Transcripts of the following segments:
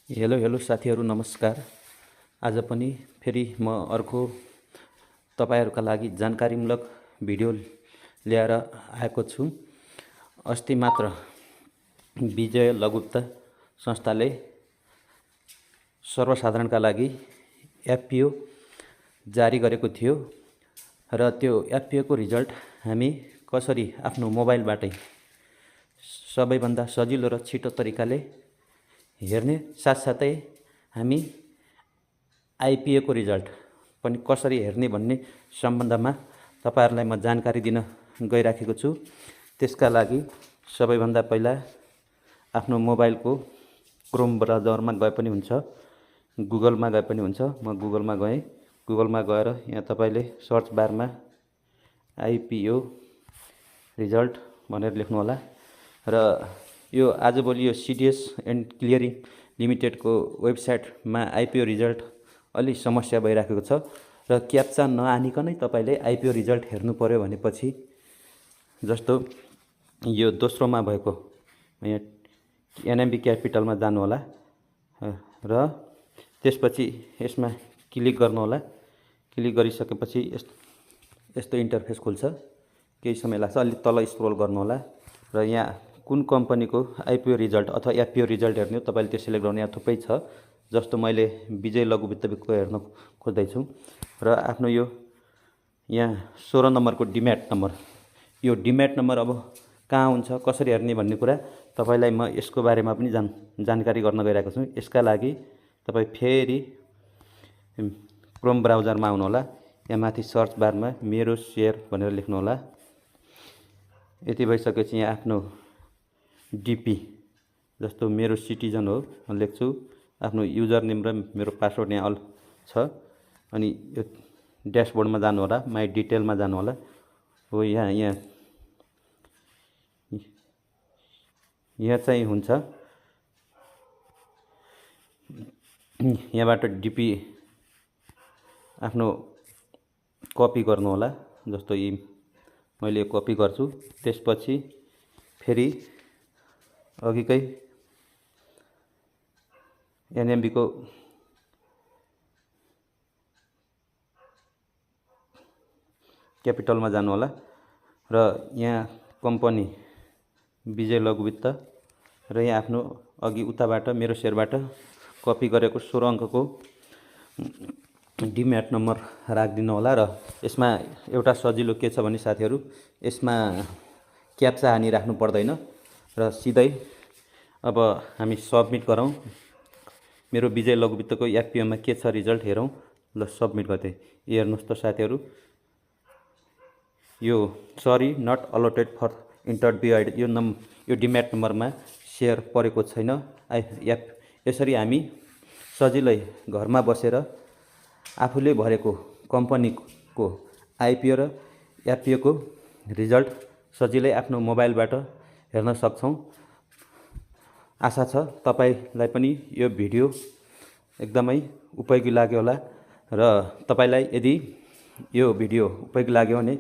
Hello साथीहरू, नमस्कार। आज पनि फेरि म अर्को तपाईहरुका लागि जानकारीमूलक भिडियो ल्याएर आएको छु। अस्ति मात्र विजय लघुवित्त संस्थाले सर्वसाधारणका लागि एफपीओ जारी गरेको थियो र त्यो एफपीओ को रिजल्ट हामी कसरी आफ्नो मोबाइलबाटै सबैभन्दा सजिलो र छिटो तरिकाले हेर्ने साथसाथै हामी आईपीओ को रिजल्ट पनि कसरी हेर्ने भन्ने सम्बन्धमा तपाईहरुलाई म जानकारी दिन गइराखेको छु। त्यसका लागि सबैभन्दा पहिला आफ्नो मोबाइलको क्रोम ब्राउजरमा गए पनि हुन्छ, गुगलमा गए पनि हुन्छ। म गुगलमा गएँ। गुगलमा गएर यहाँ तपाईले सर्च बारमा आईपीओ रिजल्ट भनेर लेख्नु होला र यो आजभोलि यो सीडीएस एन्ड क्लियरिङ लिमिटेड को वेबसाइटमा आईपीओ रिजल्ट अलि समस्या भइराखेको छ र क्याप्चा नआनिकनै तपाईले आईपीओ रिजल्ट हेर्नु पर्यो भनेपछि जस्तो यो दोस्रोमा भएको यहाँ एनएमबी क्यापिटलमा जानु होला र त्यसपछि यसमा क्लिक गर्नु होला। क्लिक गरिसकेपछि यस्तो इन्टरफेस खुल्छ। केही समय लाग्छ। अलि तल स्क्रोल गर्नु होला र यहाँ कुन कम्पनीको आईपीओ रिजल्ट अथवा एफपीओ रिजल्ट हेर्ने हो तपाईले त्यो सिलेक्ट गर्नु। यहाँ थुप्रै छ। जस्तो मैले विजय लघुवित्तको हेर्न खोज्दै छु र आफ्नो यो यहाँ 16 नम्बरको डिम्याट नम्बर, यो डिम्याट नम्बर अब कहाँ हुन्छ, कसरी हेर्ने भन्ने कुरा तपाईलाई म यसको बारेमा पनि जानकारी गर्न गइरहेको छु। यसका लागि तपाई फेरि क्रोम ब्राउजरमा आउनु होला। यहाँ माथि सर्च बारमा मेरो शेयर भनेर लेख्नु होला। यति भइसकेपछि यहाँ आफ्नो डीपी जस्तो मेरो सिटिजन हो म लेख्छु। आफ्नो युजर नेम र मेरो पासवर्ड यहाँ अल छ। अनि यो ड्याशबोर्डमा जानु होला, माई डिटेलमा जानु होला। हो यहाँ चाहिँ हुन्छ। यहाँबाट डीपी आफ्नो कपी गर्नु होला। जस्तो यी मैले कपी गर्छु। त्यसपछि फेरि अघिकै एनएमबी को क्यापिटलमा जानु होला र यहाँ कम्पनी विजय लघुवित्त र यहाँ आफ्नो अघि उताबाट मेरो शेयरबाट कपी गरेको 16 अङ्कको डिम्याट नम्बर राखिदिनु होला र यसमा एउटा सजिलो के छ भने साथीहरु, यसमा क्याप्चा हानिराख्नु पर्दैन र सिधै अब हामी सबमिट गरौँ। मेरो विजय लघुवित्तको एफपीओमा के छ रिजल्ट हेरौँ। ल सबमिट गर्दै हेर्नुस् त साथीहरु, यो सरी नट अलोटेड फर इन्टर बिआइड यो डिम्याट नम्बरमा शेयर परेको छैन। यसरी हामी सजिलै घरमा बसेर आफूले भरेको कम्पनीको आईपीओ र एफपीओ को रिजल्ट सजिलै आफ्नो मोबाइलबाट हेर्न सक्छौं। आशा छ तपाईलाई पनि यो भिडियो एकदमै उपयोगी लाग्यो होला र तपाईलाई यदि यो भिडियो उपयोगी लाग्यो भने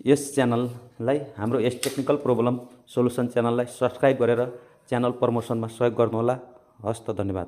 यस च्यानललाई, हाम्रो यस टेक्निकल प्रब्लम सोलुसन च्यानललाई सब्स्क्राइब गरेर च्यानल प्रमोसनमा सहयोग गर्नु होला। हस्त, धन्यवाद।